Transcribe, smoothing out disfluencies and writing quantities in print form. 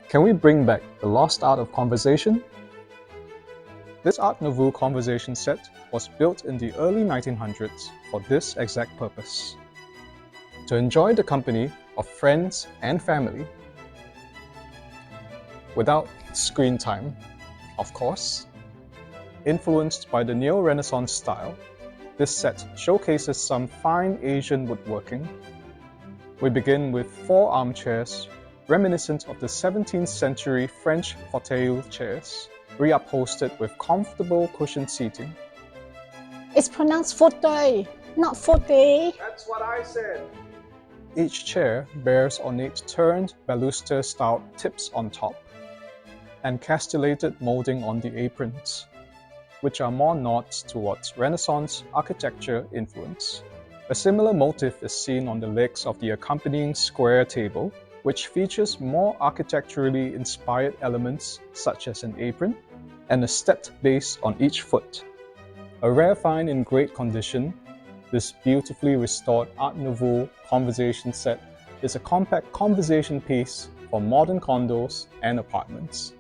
Can we bring back the lost art of conversation? This Art Nouveau Conversation Set was built in the early 1900s for this exact purpose. To enjoy the company of friends and family, without screen time, of course. Influenced by the Neo-Renaissance style, this set showcases some fine Asian woodworking. We begin with 4 armchairs, reminiscent of the 17th century French fauteuil chairs, reupholstered with comfortable cushioned seating. It's pronounced fauteuil, not fauteuil. That's what I said! Each chair bears ornate turned baluster-styled tips on top, and castellated molding on the aprons, which are more nods towards Renaissance architecture influence. A similar motif is seen on the legs of the accompanying square table, which features more architecturally inspired elements such as an apron and a stepped base on each foot. A rare find in great condition, this beautifully restored Art Nouveau Conversation Set is a compact conversation piece for modern condos and apartments.